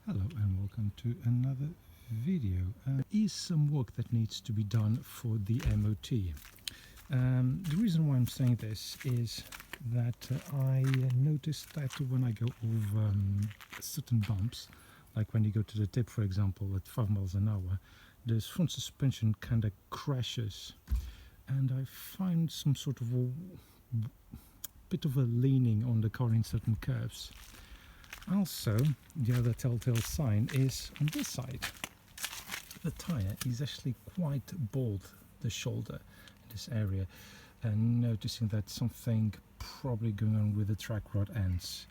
Hello and welcome to another video. There is some work that needs to be done for the MOT. The reason why I'm saying this is that I noticed that when I go over certain bumps, like when you go to the tip, for example, at 5 miles an hour, the front suspension kind of crashes, and I find some sort of a bit of a leaning on the car in certain curves. Also, the other telltale sign is on this side. The tyre is actually quite bald, the shoulder in this area, and noticing that something probably going on with the track rod ends.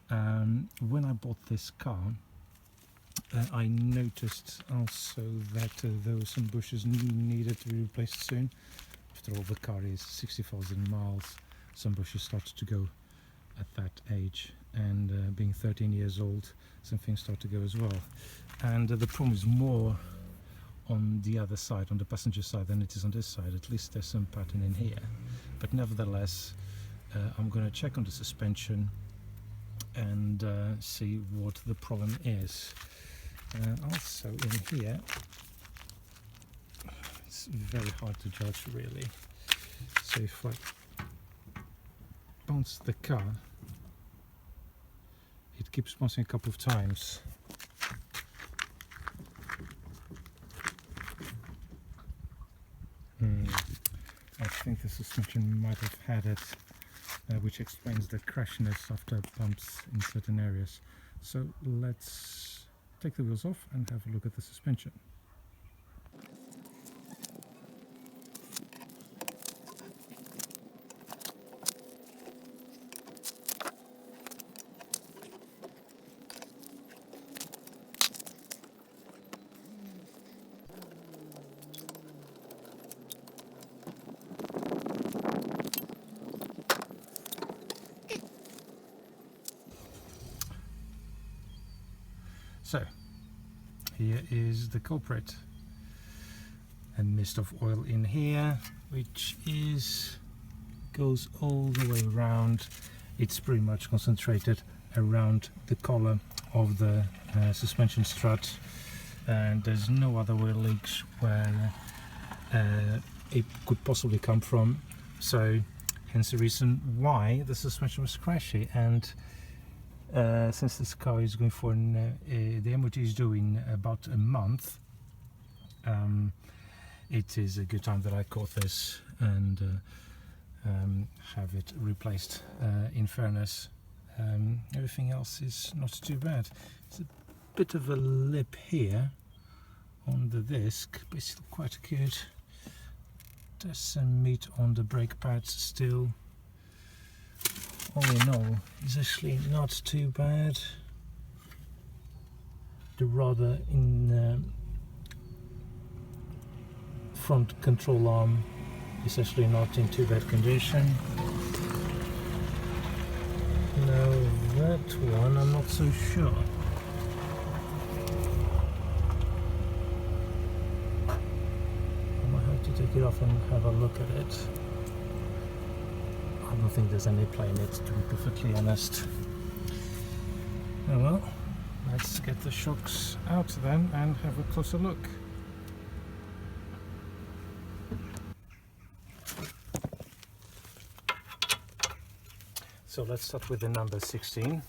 When I bought this car, I noticed also that there were some bushes needed to be replaced soon. After all, the car is 60,000 miles. Some bushes start to go at that age, and being 13 years old, some things start to go as well. And the problem is more on the other side, on the passenger side, than it is on this side. At least there's some pattern in here, but nevertheless I'm going to check on the suspension and see what the problem is. Also in here, it's very hard to judge really. So if I bounce the car, it keeps bouncing a couple of times. I think the suspension might have had it, which explains the crashiness after bumps in certain areas. So let's take the wheels off and have a look at the suspension. So, here is the culprit. A mist of oil in here, which goes all the way around. It's pretty much concentrated around the collar of the suspension strut, and there's no other oil leaks where it could possibly come from. So, hence the reason why the suspension was crashy. And since this car is going for the MOT is due in about a month, it is a good time that I caught this and have it replaced. In fairness, everything else is not too bad. It's a bit of a lip here on the disc, but it's still quite good. There's some meat on the brake pads still. All in all, it's actually not too bad. The rudder in front control arm is actually not in too bad condition. Now that one, I'm not so sure. I might have to take it off and have a look at it. I don't think there's any play in it, to be perfectly honest. Oh well, let's get the shocks out then and have a closer look. So let's start with the number 16.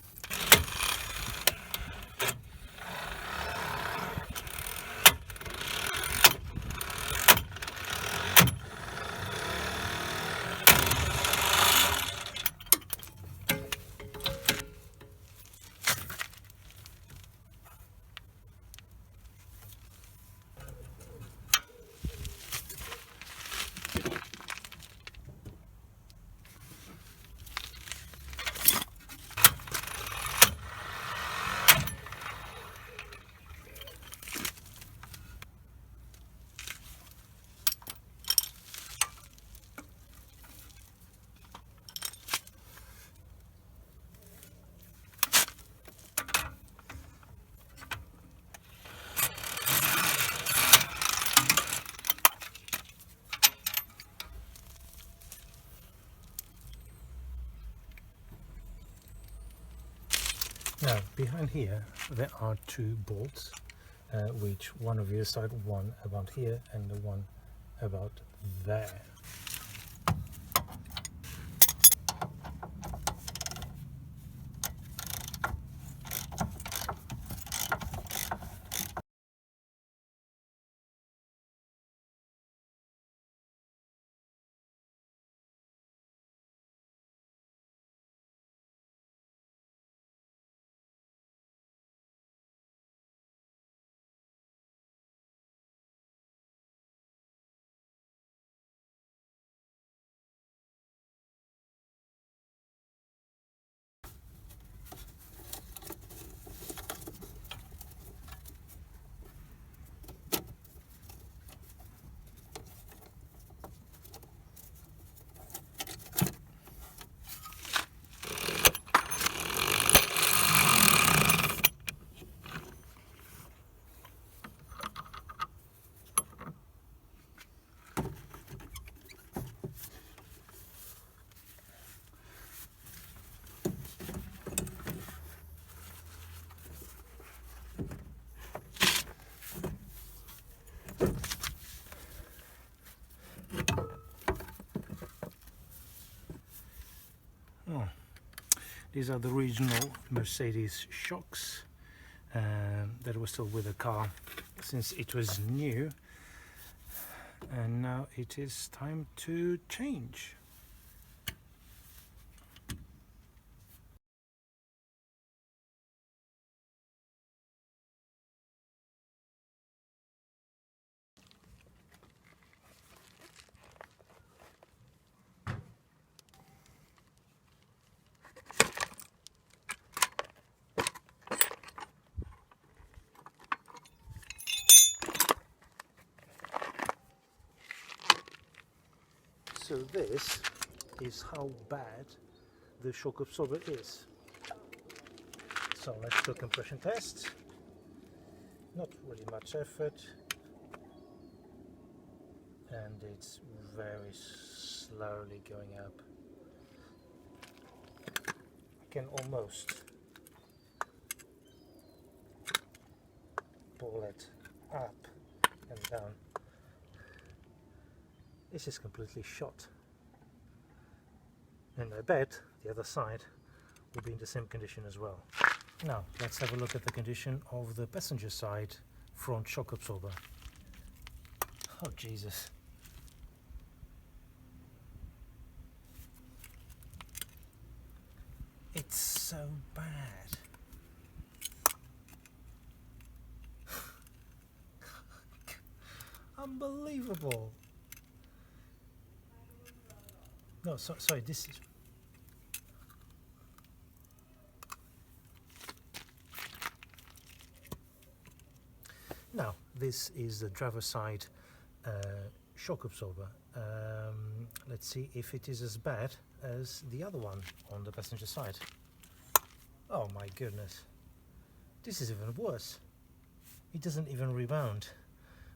Now behind here there are two bolts, which one on either side, one about here and the one about there. Oh, these are the original Mercedes shocks that were still with the car since it was new, and now it is time to change. So this is how bad the shock absorber is. So let's do a compression test. Not really much effort, and it's very slowly going up. I can almost pull it up and down. This is completely shot, and I bet the other side will be in the same condition as well. Now let's have a look at the condition of the passenger side front shock absorber. Oh Jesus. It's so bad. Unbelievable. No, sorry, this is... Now, this is the driver's side shock absorber. Let's see if it is as bad as the other one on the passenger side. Oh my goodness. This is even worse. It doesn't even rebound.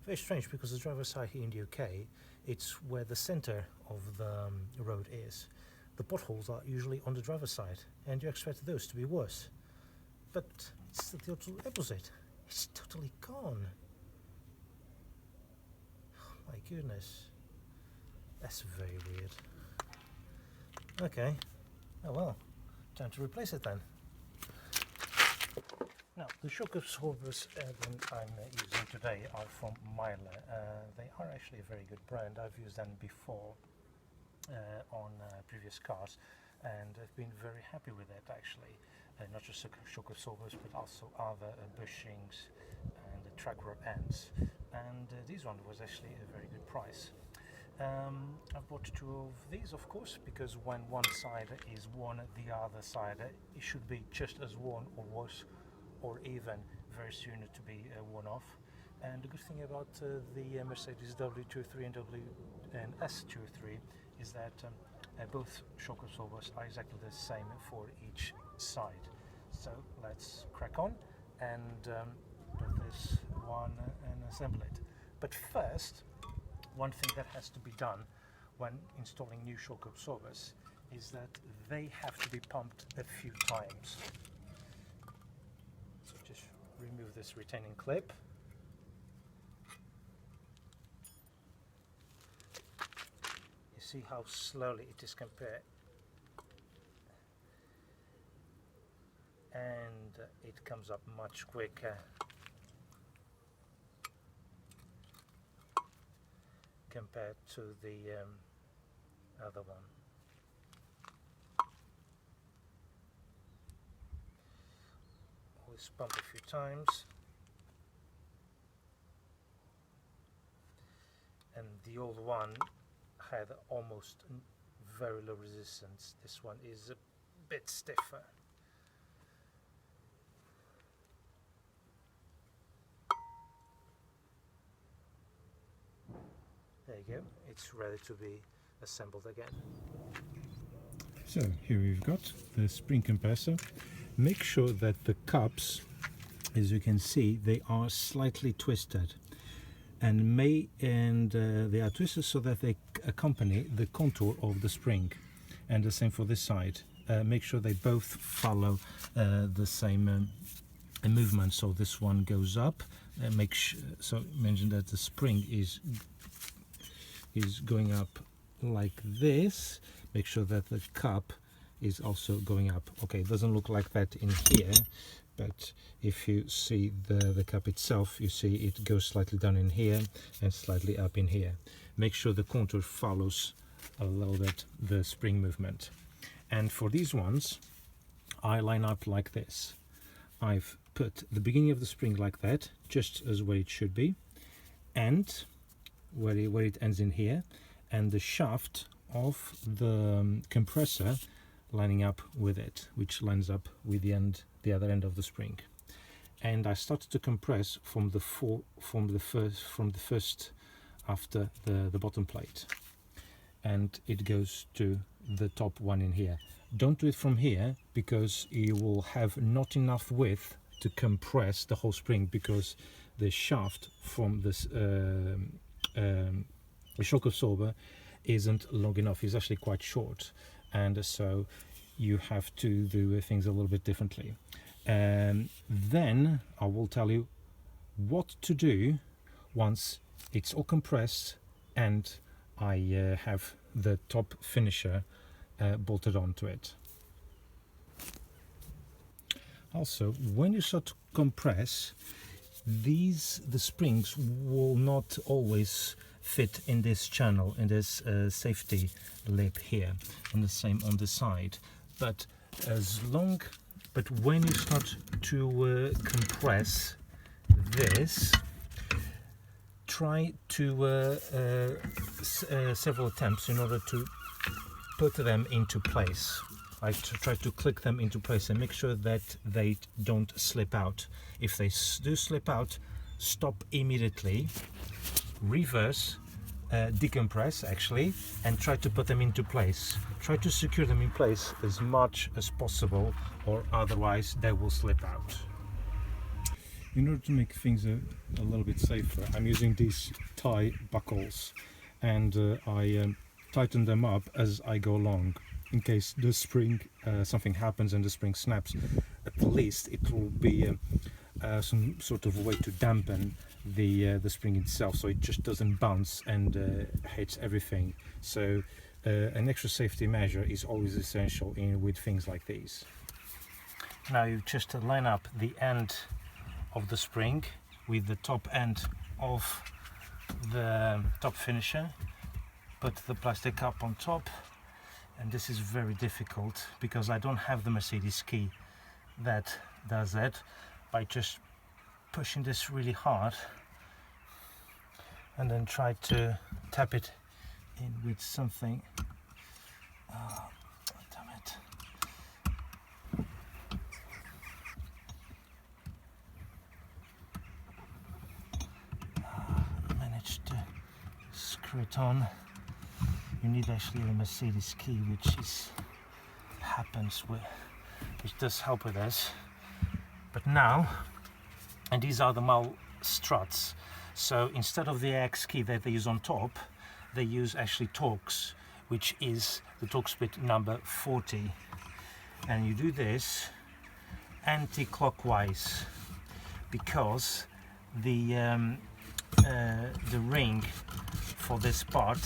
Very strange, because the driver's side here in the UK, it's where the center of the road is. The potholes are usually on the driver's side, and you expect those to be worse. But it's the total opposite. It's totally gone. Oh my goodness. That's very weird. Okay. Oh well. Time to replace it then. Now, the shock absorbers that I'm using today are from Myler. They are actually a very good brand. I've used them before on previous cars, and I've been very happy with it actually. Not just shock absorbers, but also other bushings and the track rod ends. And this one was actually a very good price. I've bought two of these, of course, because when one side is worn, the other side it should be just as worn or worse, or even very soon to be worn off. And the good thing about the Mercedes W203 and S203 is that both shock absorbers are exactly the same for each side. So let's crack on and put this one and assemble it. But first, one thing that has to be done when installing new shock absorbers is that they have to be pumped a few times. remove this retaining clip. You see how slowly it is compared, and it comes up much quicker compared to the other one. Always pump a few times, and the old one had almost very low resistance. This one is a bit stiffer. There you go, it's ready to be assembled again. So here we've got the spring compressor. Make sure that the cups, as you can see, they are slightly twisted, and they are twisted so that they accompany the contour of the spring, and the same for this side. Make sure they both follow the same movement. So this one goes up. Make sure, so mention that the spring is going up like this. Make sure that the cup is also going up. Okay, it doesn't look like that in here, but if you see the cup itself, you see it goes slightly down in here and slightly up in here. Make sure the contour follows a little bit the spring movement. And for these ones, I line up like this. I've put the beginning of the spring like that, just as where it should be, and where it ends in here, and the shaft of the compressor lining up with it, which lines up with the other end of the spring. And I started to compress from the first after the bottom plate, and it goes to the top one in here. Don't do it from here, because you will have not enough width to compress the whole spring, because the shaft from this shock absorber isn't long enough. It's actually quite short, and so you have to do things a little bit differently. And then I will tell you what to do once it's all compressed and I have the top finisher bolted onto it. Also, when you start to compress, the springs will not always fit in this channel, in this safety lip here, and the same on the side. But when you start to compress this, try to several attempts in order to put them into place. I try to click them into place and make sure that they don't slip out. If they do slip out, stop immediately, reverse, decompress actually, and try to put them into place. Try to secure them in place as much as possible, or otherwise they will slip out. In order to make things a little bit safer, I'm using these tie buckles, and I tighten them up as I go along. In case the spring, something happens and the spring snaps, at least it will be some sort of way to dampen the spring itself, so it just doesn't bounce and hits everything. So an extra safety measure is always essential with things like these. Now you just line up the end of the spring with the top end of the top finisher, put the plastic cup on top, and this is very difficult because I don't have the Mercedes key that does that. By just pushing this really hard and then try to tap it in with something. Oh, damn it. I managed to screw it on. You need actually a Mercedes key, which does help with this. But now, and these are the Mal struts, so instead of the AX key that they use on top, they use actually Torx, which is the Torx bit number 40. And you do this anti-clockwise. because the ring for this part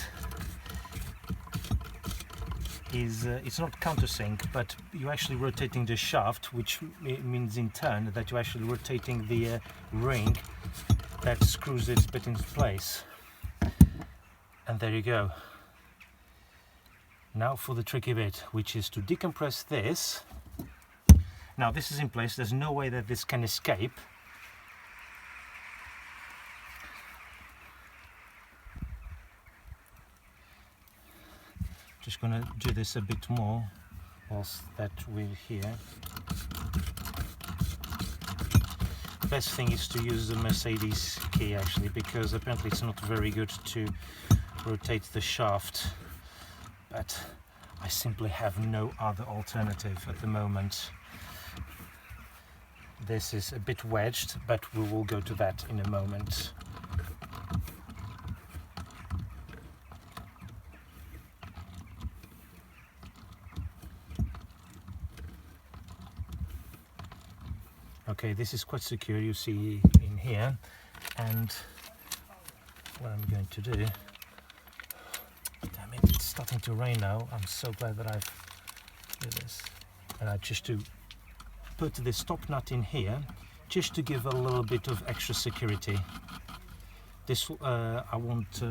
is it's not countersink, but you're actually rotating the shaft, which means in turn that you're actually rotating the ring that screws it bit into place. And there you go. Now for the tricky bit, which is to decompress this. Now this is in place, there's no way that this can escape. Just gonna do this a bit more whilst that we're here. The best thing is to use the Mercedes key actually, because apparently it's not very good to rotate the shaft, but I simply have no other alternative at the moment. This is a bit wedged, but we will go to that in a moment. Okay, this is quite secure, you see in here, and what I'm going to do, damn it, it's starting to rain now. I'm so glad that I've done this. And I just to put this top nut in here, just to give a little bit of extra security. This I won't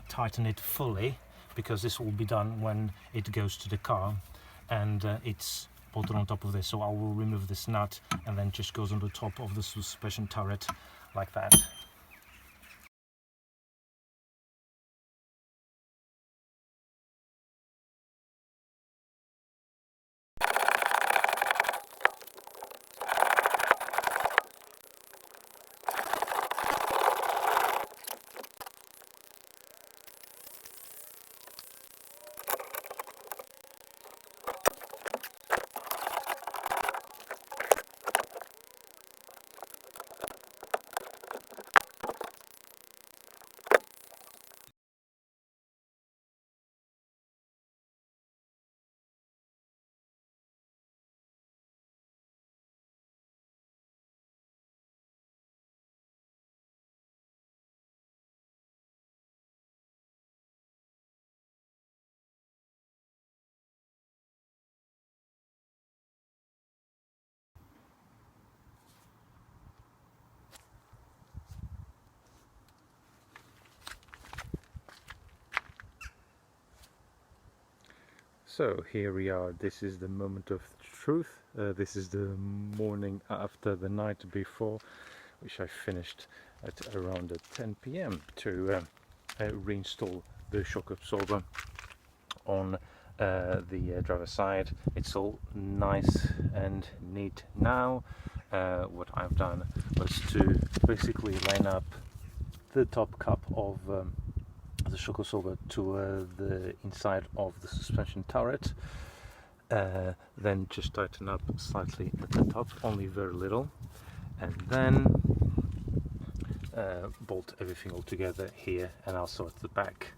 tighten it fully, because this will be done when it goes to the car, and it's bolted on top of this, so I will remove this nut and then just goes on the top of the suspension turret like that. So here we are, this is the moment of truth. This is the morning after the night before, which I finished at around 10 PM to reinstall the shock absorber on the driver's side. It's all nice and neat now. What I've done was to basically line up the top cup of the shock absorber to the inside of the suspension turret, then just tighten up slightly at the top, only very little, and then bolt everything all together here and also at the back.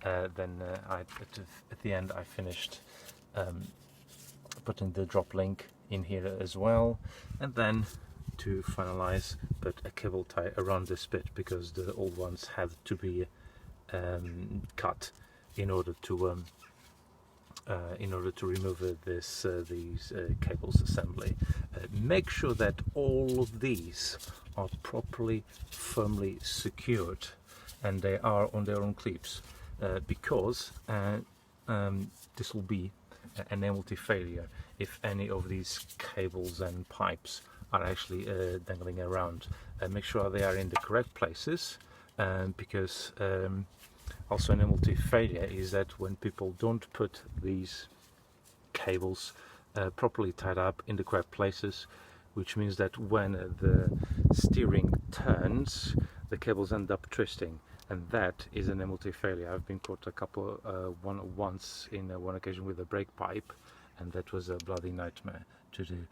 Then at the end I finished putting the drop link in here as well, and then to finalize put a cable tie around this bit, because the old ones had to be cut in order to remove these cables assembly. Make sure that all of these are properly firmly secured and they are on their own clips, because this will be an MLT failure if any of these cables and pipes are actually dangling around. Make sure they are in the correct places, because also an MLT failure is that when people don't put these cables properly tied up in the correct places, which means that when the steering turns, the cables end up twisting, and that is an MLT failure. I've been caught once in one occasion with a brake pipe, and that was a bloody nightmare to do.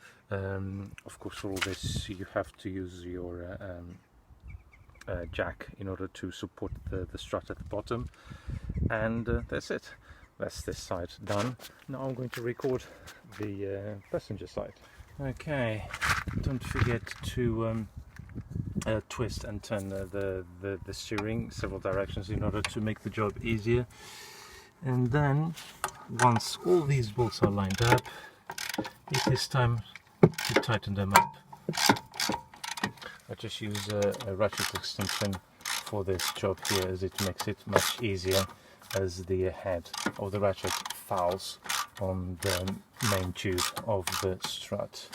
Of course, for all this you have to use your jack in order to support the strut at the bottom, and that's it. That's this side done. Now I'm going to record the passenger side. Okay, don't forget to twist and turn the steering several directions in order to make the job easier. And then once all these bolts are lined up, it is time to tighten them up. I just use a ratchet extension for this job here, as it makes it much easier as the head of the ratchet fouls on the main tube of the strut.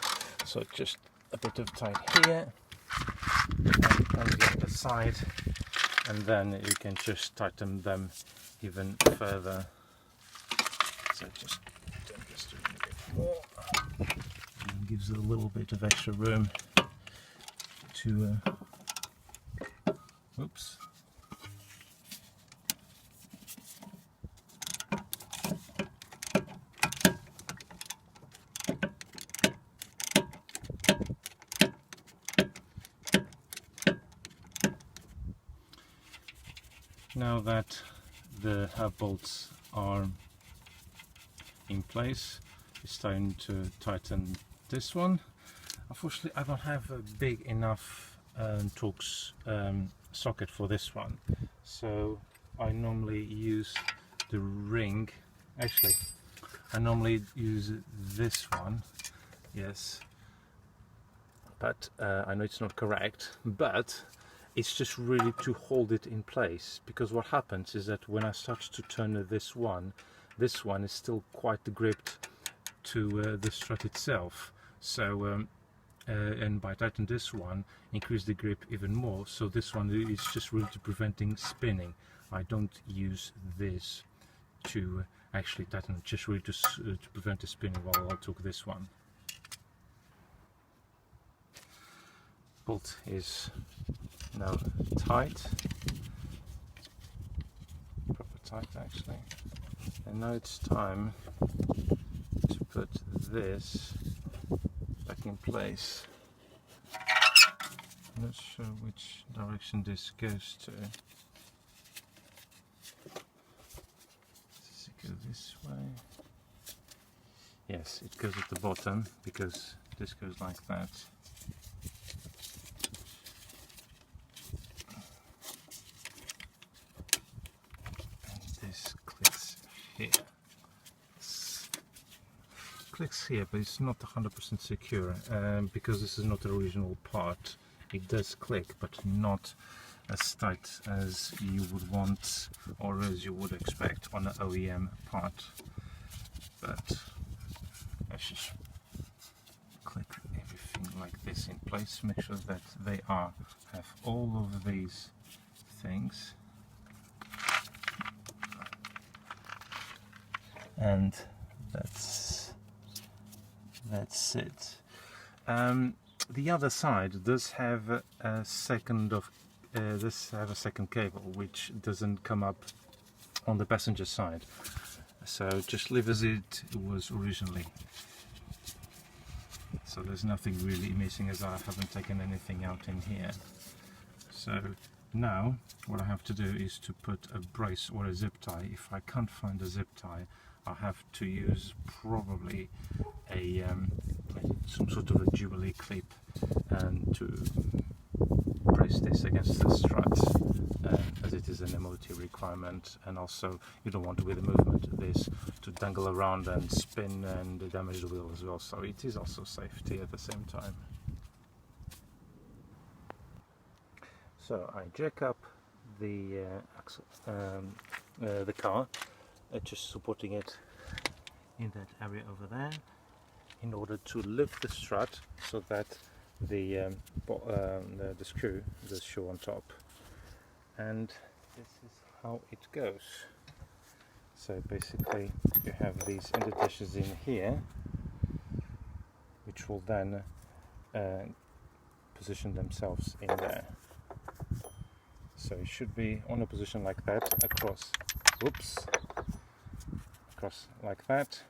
So just a bit of tight here and on the other side, and then you can just tighten them even further. So just turn this a bit more, and gives it a little bit of extra room to oops. Now that the hub bolts are in place, it's time to tighten this one. Unfortunately, I don't have a big enough Torx socket for this one, so I normally use the ring. Actually, I normally use this one, yes, but I know it's not correct, but it's just really to hold it in place, because what happens is that when I start to turn this one is still quite gripped to the strut itself. So and by tightening this one, increase the grip even more. So this one is just really to preventing spinning. I don't use this to actually tighten, just really to prevent the spinning while I took this one. Bolt is now tight, proper tight actually, and now it's time to put this back in place. I'm not sure which direction this goes to. Does it go this way? Yes, it goes at the bottom, because this goes like that. This clicks here. Clicks here, but it's not 100% secure, because this is not the original part. It does click, but not as tight as you would want or as you would expect on an OEM part. But let's just click everything like this in place. Make sure that they have all of these things. And that's it. The other side does have a second cable, which doesn't come up on the passenger side. So just leave as it was originally. So there's nothing really missing, as I haven't taken anything out in here. So now what I have to do is to put a brace or a zip tie. If I can't find a zip tie, I have to use probably a some sort of a Jubilee clip and to brace this against the strut, as it is an MOT requirement, and also you don't want, with the movement of this, to dangle around and spin and damage the wheel as well, so it is also safety at the same time. So I jack up the axle, the car, just supporting it in that area over there, in order to lift the strut so that the screw does show on top. And this is how it goes. So basically you have these indentations in here, which will then position themselves in there. So it should be on a position like that, across like that,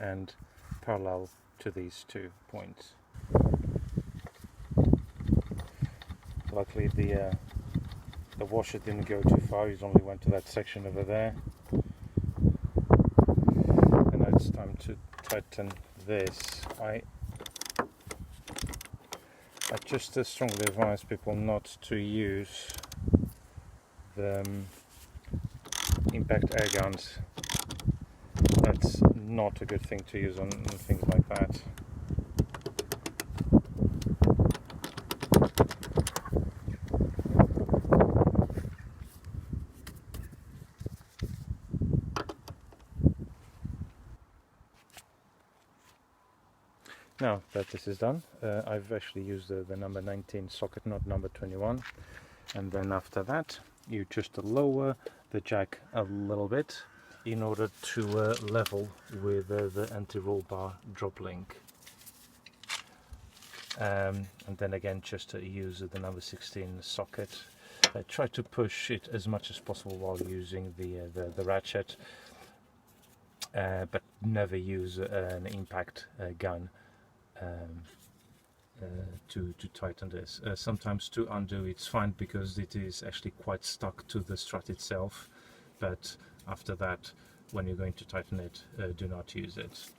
and parallel to these 2 points. Luckily the washer didn't go too far, it only went to that section over there. And now it's time to tighten this. I I just strongly advise people not to use the impact air guns. That's not a good thing to use on things like that. Now that this is done, I've actually used the number 19 socket, not number 21, and then after that you just lower the jack a little bit in order to level with the anti-roll bar drop link, and then again just use the number 16 socket. Try to push it as much as possible while using the ratchet, but never use an impact gun to tighten this. Sometimes to undo it's fine because it is actually quite stuck to the strut itself, but after that, when you're going to tighten it, do not use it.